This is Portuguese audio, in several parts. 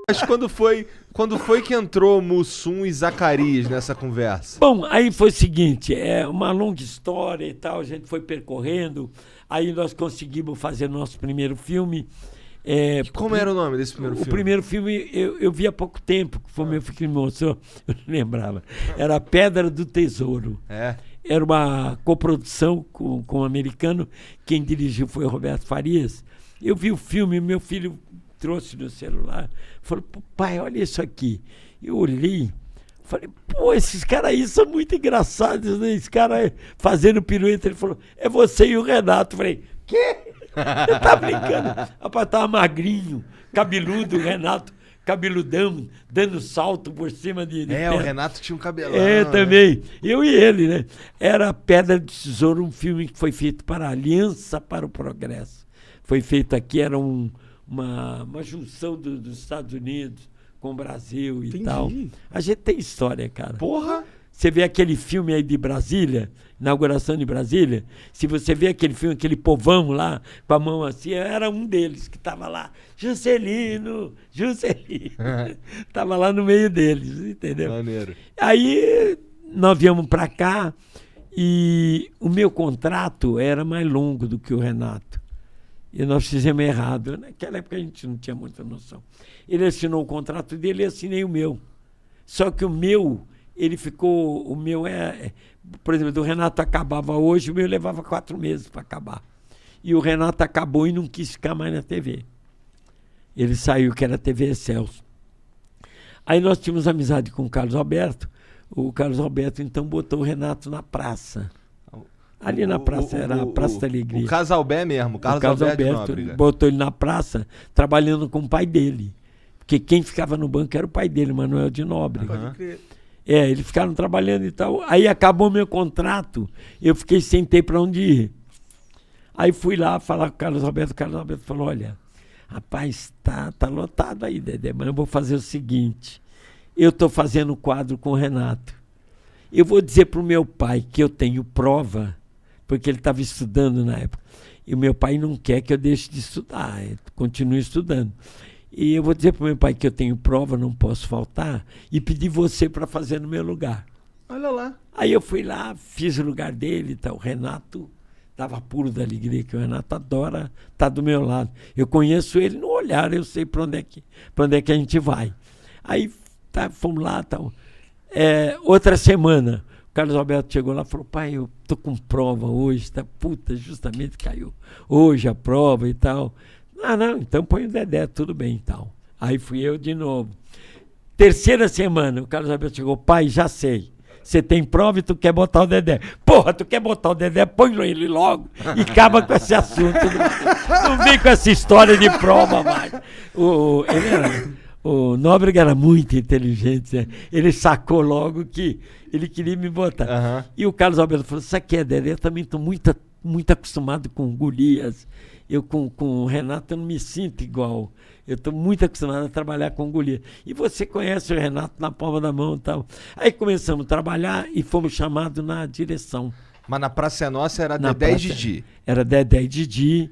Mas quando foi que entrou Mussum e Zacarias nessa conversa? Bom, aí foi o seguinte, é uma longa história e tal, a gente foi percorrendo, aí nós conseguimos fazer nosso primeiro filme. Como era o nome desse primeiro filme? O primeiro filme eu vi há pouco tempo, que foi meu filho que me mostrou, eu não lembrava. Era Pedra do Tesouro. Era uma coprodução com um americano, quem dirigiu foi o Roberto Farias. Eu vi o filme, meu filho trouxe no celular, falou, pai, olha isso aqui. Eu olhei, falei, pô, esses caras aí são muito engraçados, né? Esse cara fazendo pirueta, ele falou, é você e o Renato. Eu falei, quê? Ele tá brincando. Rapaz, tava magrinho, cabeludo, o Renato, cabeludão, dando salto por cima de o Renato tinha um cabelão. Também. Eu e ele, né? Era Pedra do Tesouro, um filme que foi feito para a Aliança para o Progresso. Foi feito aqui, era uma junção dos Estados Unidos com o Brasil e tal. A gente tem história, cara. Porra! Você vê aquele filme aí de Brasília, inauguração de Brasília, se você vê aquele filme, aquele povão lá, com a mão assim, era um deles que estava lá. Juscelino! Estava lá no meio deles, entendeu? Maneiro. Aí nós viemos para cá e o meu contrato era mais longo do que o Renato. E nós fizemos errado. Naquela época a gente não tinha muita noção. Ele assinou o contrato dele e assinei o meu. Só que o meu, ele ficou... O meu por exemplo, do Renato acabava hoje, o meu levava 4 meses para acabar. E o Renato acabou e não quis ficar mais na TV. Ele saiu, que era a TV Excelsior. Aí nós tínhamos amizade com o Carlos Alberto. O Carlos Alberto, então, botou o Renato na praça. Ali na praça, era a Praça da Alegria. O Casalbé mesmo, o Carlos Alberto botou ele na praça, trabalhando com o pai dele. Porque quem ficava no banco era o pai dele, Manuel de Nóbrega. Pode crer. Eles ficaram trabalhando e tal. Aí acabou meu contrato, eu fiquei sem ter para onde ir. Aí fui lá falar com o Carlos Alberto. O Carlos Alberto falou, olha, rapaz, tá lotado aí, Dedé, mas eu vou fazer o seguinte, eu estou fazendo quadro com o Renato. Eu vou dizer para o meu pai que eu tenho prova, porque ele estava estudando na época. E o meu pai não quer que eu deixe de estudar, eu continuo estudando. E eu vou dizer para o meu pai que eu tenho prova, não posso faltar, e pedir você para fazer no meu lugar. Olha lá. Aí eu fui lá, fiz o lugar dele e tal. O Renato estava puro da alegria, que o Renato adora estar do meu lado. Eu conheço ele no olhar, eu sei para onde é que a gente vai. Aí fomos lá e tal. Outra semana, o Carlos Alberto chegou lá e falou, pai, eu tô com prova hoje, justamente caiu hoje a prova e tal. Não, então põe o Dedé, tudo bem e tal. Aí fui eu de novo. Terceira semana, o Carlos Alberto chegou, pai, já sei. Você tem prova e tu quer botar o Dedé. Porra, tu quer botar o Dedé, põe ele logo e acaba com esse assunto. Não vem com essa história de prova mais. O Nóbrega era muito inteligente, né? Ele sacou logo que ele queria me botar. Uhum. E o Carlos Alberto falou, sabe o que é, Dedé? Eu também estou muito acostumado com Golias. Eu com o Renato eu não me sinto igual. Eu estou muito acostumado a trabalhar com Golias. E você conhece o Renato na palma da mão e tal. Aí começamos a trabalhar e fomos chamados na direção. Mas na Praça Nossa era Dedé e Didi? Era Dedé e Didi.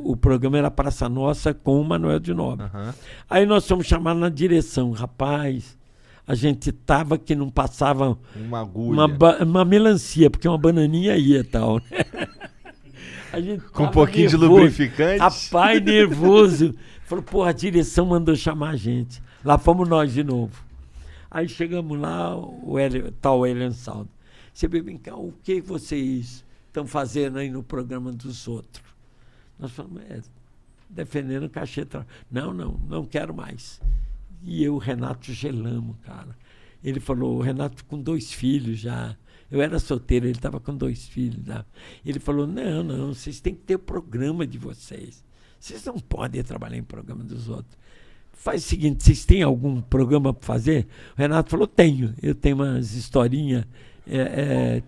O programa era Praça Nossa com o Manuel de Nóbrega. Uhum. Aí nós fomos chamados na direção. Rapaz, a gente tava que não passava uma agulha. Uma melancia, porque uma bananinha ia e tal. A gente com um pouquinho nervoso, de lubrificante. Rapaz, nervoso. Falou, porra, a direção mandou chamar a gente. Lá fomos nós de novo. Aí chegamos lá, o Elian Saldo. Você vem cá, o que vocês estão fazendo aí no programa dos outros? Nós falamos, defendendo o cachê. Não quero mais. E eu, o Renato, gelamos, cara. Ele falou, o Renato com 2 filhos já. Eu era solteiro, ele estava com 2 filhos. Né? Ele falou, não, vocês têm que ter o programa de vocês. Vocês não podem trabalhar em programa dos outros. Faz o seguinte, vocês têm algum programa para fazer? O Renato falou, tenho. Eu tenho umas historinhas,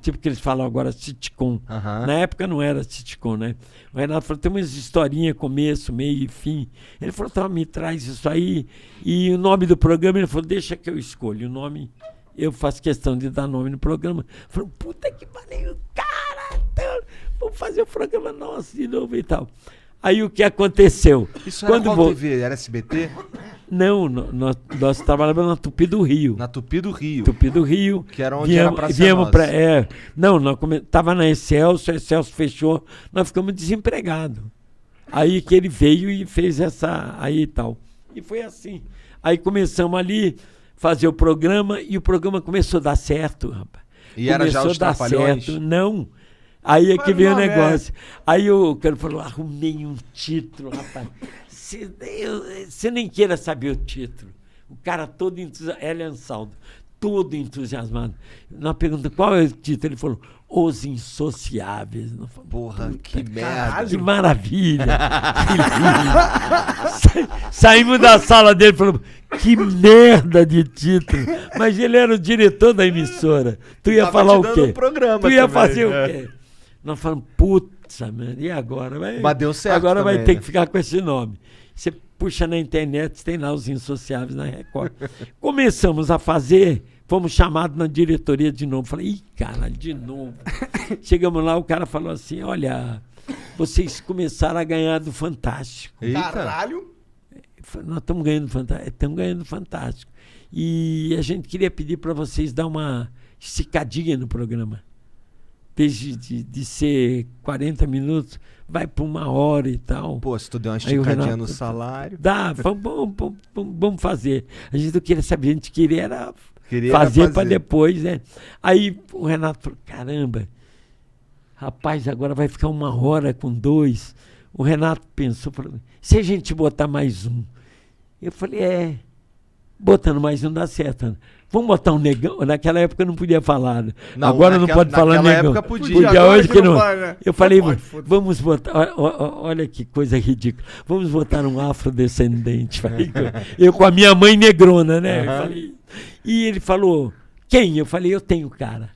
tipo que eles falam agora, sitcom. Uhum. Na época não era sitcom, né? O Renato falou, tem umas historinhas, começo, meio e fim. Ele falou, tá, me traz isso aí. E o nome do programa, ele falou, deixa que eu escolho o nome. Eu faço questão de dar nome no programa. Falei, puta que pariu, cara, vamos fazer o programa nosso de novo e tal. Aí o que aconteceu? Isso era qual TV? Era SBT? Não, nós trabalhávamos na Tupi do Rio. Na Tupi do Rio. Tupi do Rio. Que era onde era pra ser viemos nossa. Não, nós tava na Excelso, a Excelso fechou, nós ficamos desempregados. Aí que ele veio e fez essa aí e tal. E foi assim. Aí começamos ali fazer o programa e o programa começou a dar certo, rapaz. E era já os Trapalhões? Não. Aí é que veio o não, negócio. Aí o cara falou, arrumei um título, rapaz. Você nem queira saber o título. O cara todo entusiasmado, Elian Saldo, todo entusiasmado. Na pergunta, qual é o título? Ele falou, Os Insociáveis. Não falei, Porra, que merda. que maravilha. Que lindo. Saímos da sala dele e falamos, que merda de título. Mas ele era o diretor da emissora. Tu ia Tava falar te o dando quê? um programa Tu ia também, fazer é. o quê? Nós falamos, putz, mano, e agora? Mas deu certo Agora vai também, ter né? que ficar com esse nome. Você puxa na internet, tem lá Os Insociáveis na Record. Começamos a fazer, fomos chamados na diretoria de novo. Falei, ih, cara, de novo. Chegamos lá, o cara falou assim, olha, vocês começaram a ganhar do Fantástico. Eita. Caralho. Nós estamos ganhando Fantástico. Estamos ganhando Fantástico. E a gente queria pedir para vocês dar uma esticadinha no programa. Desde de ser 40 minutos, vai para 1 hora e tal. Pô, se tu der uma Aí o esticadinha Renato, no salário. Dá, vamos fazer. A gente não queria saber, a gente queria era Queria fazer para depois, né? Aí o Renato falou, caramba, rapaz, agora vai ficar 1 hora com 2. O Renato pensou, falou, se a gente botar mais um? Eu falei, botando mais um dá certo. Né? Vamos botar um negão? Naquela época não podia falar. Né? Não, agora não pode falar naquela negão. época podia. Podia Agora hoje que não. vai, né? Eu falei, Não pode, foda-se. vamos botar. Olha que coisa ridícula. Vamos botar um afrodescendente. Falei, eu com a minha mãe negrona, né? Eu falei, e ele falou, quem? Eu falei, eu tenho cara.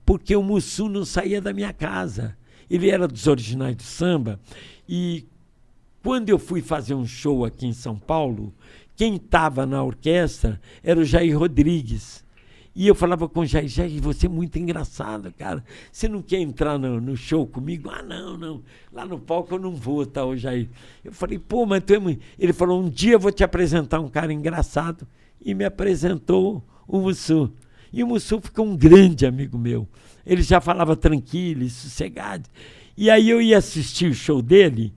Porque o Mussum não saía da minha casa. Ele era dos originais do samba. E quando eu fui fazer um show aqui em São Paulo, quem estava na orquestra era o Jair Rodrigues. E eu falava com o Jair, você é muito engraçado, cara. Você não quer entrar no show comigo? Ah, não. Lá no palco eu não vou, tá, o Jair. Eu falei, pô, mas tu é muito... Ele falou, um dia eu vou te apresentar um cara engraçado. E me apresentou o Mussum. E o Mussum ficou um grande amigo meu. Ele já falava tranquilo e sossegado. E aí eu ia assistir o show dele...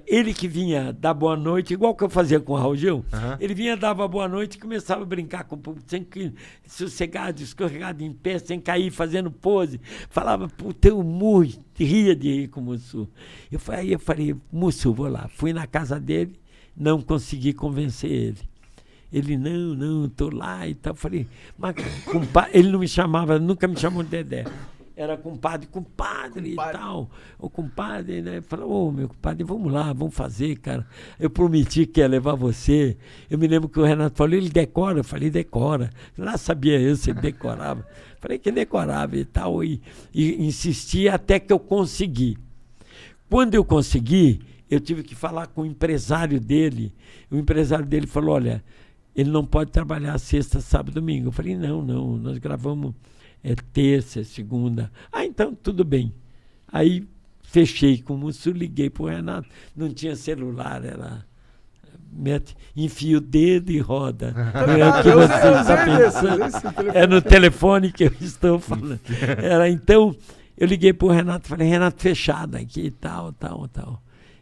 ele que vinha dar boa noite, igual que eu fazia com o Raul Gil, ele vinha, dava boa noite e começava a brincar com o público, sem que, sossegado, escorregado em pé, sem cair, fazendo pose. Falava, puta, eu ria de rir com o Mussum. Aí eu falei, Mussum, vou lá. Fui na casa dele, não consegui convencer ele. Ele, não, tô lá e tal. Falei, mas ele não me chamava, nunca me chamou de Dedé. Era compadre e tal. O compadre, né? Falou, meu compadre, vamos lá, vamos fazer, cara. Eu prometi que ia levar você. Eu me lembro que o Renato falou, ele decora? Eu falei, decora. Lá sabia eu se ele decorava. Falei que decorava e tal. E insisti até que eu consegui. Quando eu consegui, eu tive que falar com o empresário dele. O empresário dele falou, olha, ele não pode trabalhar sexta, sábado, domingo. Eu falei, não, nós gravamos... terça, segunda. Então, tudo bem. Aí, fechei com o Mussum, liguei pro Renato. Não tinha celular, era... enfia o dedo e roda. Não é o que você está pensando. É no telefone que eu estou falando. Então, eu liguei pro Renato, falei, Renato, fechado aqui, tal.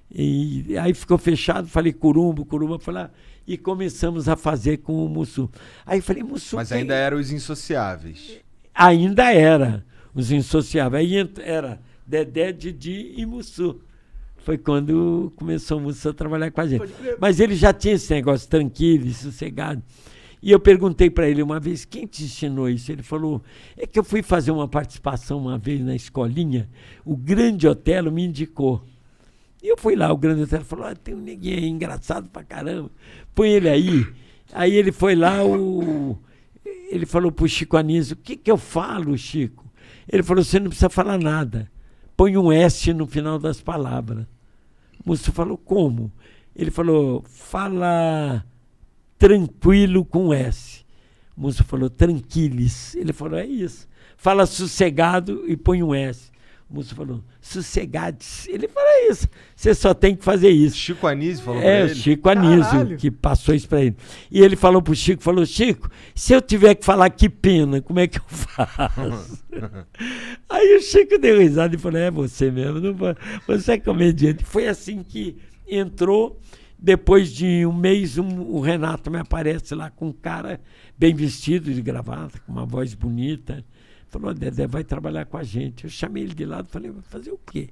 E aí ficou fechado, falei, Curumbo, foi lá. E começamos a fazer com o Mussum. Aí falei, Mussum... Mas ainda eram Os Insociáveis. Ainda era Os Insociáveis. Aí era Dedé, Didi e Mussum. Foi quando começou o Mussum a trabalhar com a gente. Mas ele já tinha esse negócio tranquilo e sossegado. E eu perguntei para ele uma vez, quem te ensinou isso? Ele falou, é que eu fui fazer uma participação uma vez na escolinha, o Grande Otelo me indicou. E eu fui lá, o Grande Otelo falou, tem um neguinho aí engraçado pra caramba, põe ele aí. Aí ele foi lá, ele falou pro Chico Anísio, o que eu falo, Chico? Ele falou, você não precisa falar nada. Põe um S no final das palavras. O Mussum falou, como? Ele falou, fala tranquilo com S. O Mussum falou, tranquilis. Ele falou, é isso. Fala sossegado e põe um S. O Mussum falou, sossegades. Ele falou, isso, você só tem que fazer isso. Chico Anísio falou pra É, o ele? Chico Anísio, Caralho. que passou isso pra ele. E ele falou pro Chico, Chico, se eu tiver que falar que pena, como é que eu faço? Aí o Chico deu risada e falou, é você mesmo, você é comediante. Foi assim que entrou. Depois de um mês, o Renato me aparece lá com um cara bem vestido de gravata, com uma voz bonita. Falou, Dedé, vai trabalhar com a gente. Eu chamei ele de lado e falei, vai fazer o quê?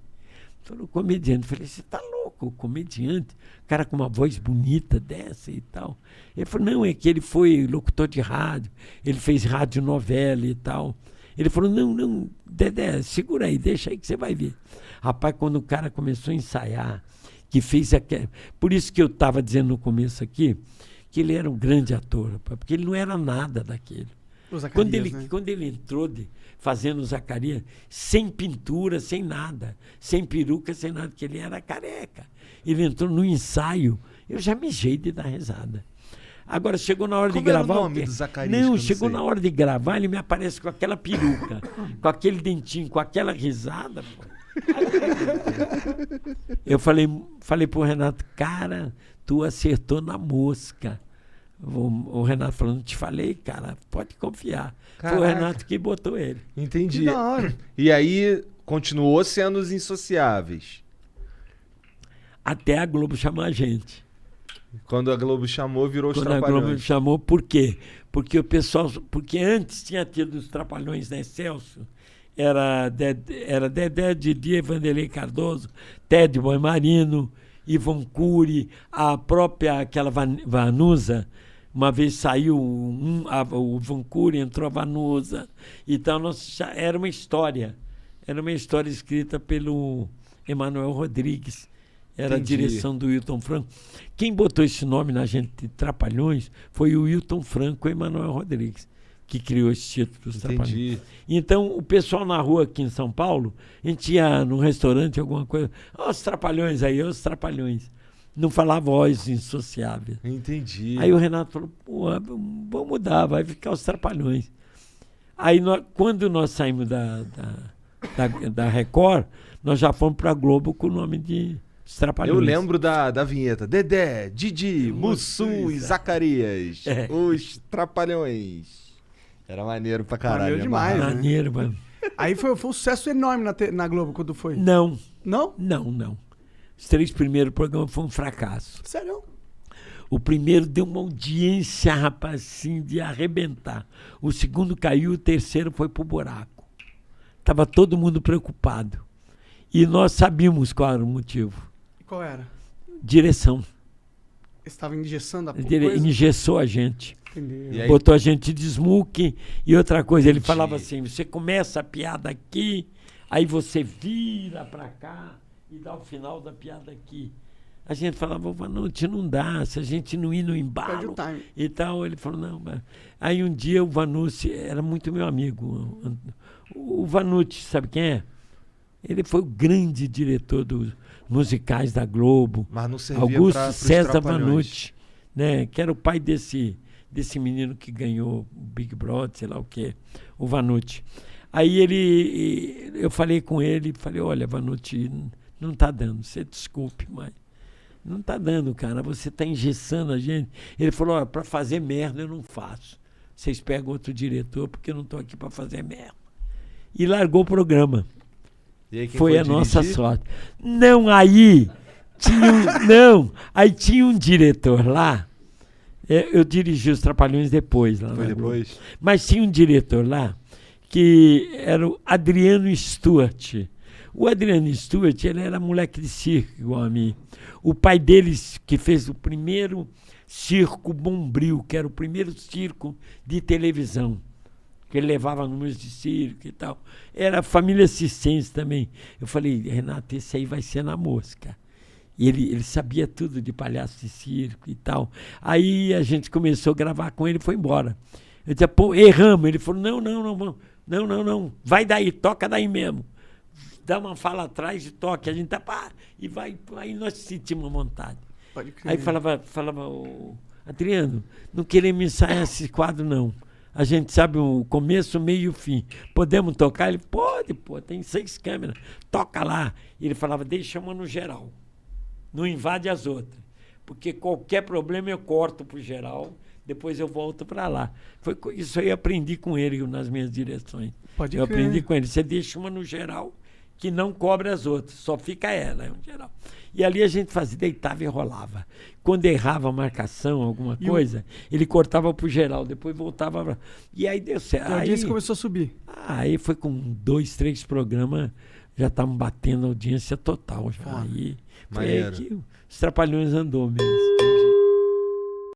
Falou, comediante. Eu falei, você tá louco, comediante? Cara com uma voz bonita dessa e tal. Ele falou, não, é que ele foi locutor de rádio, ele fez radionovela e tal. Ele falou, não, Dedé, segura aí, deixa aí que você vai ver. Rapaz, quando o cara começou a ensaiar, que fez aquele... Por isso que eu estava dizendo no começo aqui, que ele era um grande ator, porque ele não era nada daquele. O Zacarias, Quando ele entrou fazendo o Zacarias, sem pintura, sem nada, sem peruca, sem nada, porque ele era careca. Ele entrou no ensaio, eu já mijei de dar risada. Agora, chegou na hora Como de era o gravar... nome do Zacarias, que eu Não, não chegou sei? na hora de gravar, ele me aparece com aquela peruca, com aquele dentinho, com aquela risada, pô. Eu falei pro Renato, cara, tu acertou na mosca. O Renato falou, não te falei, cara, pode confiar. Foi o Caraca. Renato que botou ele. Entendi. Que da hora. E aí, continuou sendo os Insociáveis. Até a Globo chamar a gente. Quando a Globo chamou, virou os Quando a Trapalhões. Globo chamou, por quê? Porque o pessoal. Porque antes tinha tido os Trapalhões, né, Celso? Era Dedé, Didi, Vanderlei Cardoso, Ted Boy Marino, Ivon Cury, a própria aquela Vanusa. Uma vez saiu o Ivon Cury, entrou a Vanusa. Então era uma história. Era uma história escrita pelo Emanuel Rodrigues. Era Entendi. a direção do Wilton Franco. Quem botou esse nome na gente de Trapalhões foi o Wilton Franco e Emanuel Rodrigues, que criou esse título dos Trapalhões. Entendi. Então, o pessoal na rua aqui em São Paulo, a gente ia num restaurante, alguma coisa, ó, os Trapalhões aí, ó, os Trapalhões. Não falava voz insociável. Entendi. Aí o Renato falou, pô, vamos mudar, vai ficar os Trapalhões. Aí, quando nós saímos da Record, nós já fomos para a Globo com o nome de Os Trapalhões. Eu lembro da vinheta. Dedé, Didi, Mussum e Zacarias. É. Os Trapalhões. Era maneiro pra caralho. Maneiro demais, amarrava. né? Maneiro, mano. Aí foi um sucesso enorme na Globo quando foi. Não, Não? não. Os 3 primeiros programas foram um fracasso. Sério? O primeiro deu uma audiência, rapaz, assim, de arrebentar. O segundo caiu, o terceiro foi pro buraco. Tava todo mundo preocupado. E nós sabíamos qual era o motivo. E qual era? Direção. Estava engessando a Ele coisa? engessou a gente. Entendeu. E aí- Botou a gente de smoke. E outra coisa, ele Entendi. falava assim, você começa a piada aqui, aí você vira pra cá e dá o final da piada aqui. A gente falava, Vanucci, não dá, se a gente não ir no Perde embalo o time. e tal. Ele falou, não, mas... Aí um dia o Vanucci era muito meu amigo. O Vanucci, sabe quem é? Ele foi o grande diretor dos musicais da Globo. Mas não servia Augusto pros César Trapalhões. Vanucci, né? Que era o pai desse menino que ganhou o Big Brother, sei lá o quê, o Vanucci. Aí eu falei com ele, falei, olha, Vanucci, não tá dando, você desculpe, mas não tá dando, cara, você tá engessando a gente. Ele falou, olha, pra fazer merda eu não faço. Vocês pegam outro diretor, porque eu não tô aqui pra fazer merda. E largou o programa. E aí, quem Foi a dirigir? nossa sorte. Não, aí tinha um diretor lá. Eu dirigi os Trapalhões depois. Lá Foi na Globo. depois? Mas tinha um diretor lá que era o Adriano Stuart. O Adriano Stuart, ele era moleque de circo, igual a mim. O pai deles, que fez o primeiro circo Bombril, que era o primeiro circo de televisão, que ele levava números de circo e tal. Era família Cistense também. Eu falei, Renato, esse aí vai ser na mosca. E ele sabia tudo de palhaço de circo e tal. Aí a gente começou a gravar com ele e foi embora. Eu disse, pô, erramos. Ele falou, não, vai daí, toca daí mesmo. Dá uma fala atrás e toca. A gente tá, pá, e vai. Aí nós sentimos uma vontade. Pode crer. Aí falava, ô, Adriano, não queremos ensaiar esse quadro, não. A gente sabe o começo, o meio e o fim. Podemos tocar? Ele, pode, pô, tem 6 câmeras. Toca lá. E ele falava, deixa uma no geral. Não invade as outras. Porque qualquer problema eu corto pro geral, depois eu volto para lá. Isso aí eu aprendi com ele nas minhas direções. Pode eu crer. aprendi com ele. Você deixa uma no geral, que não cobre as outras. Só fica ela, no geral. E ali a gente fazia, deitava e rolava. Quando errava a marcação, alguma coisa, ele cortava pro geral, depois voltava pra... E aí deu certo. E a audiência começou a subir. Aí foi com 2, 3 programas, já estavam batendo a audiência total. Já. Aí foi aí Maneiro. que os Trapalhões andou mesmo.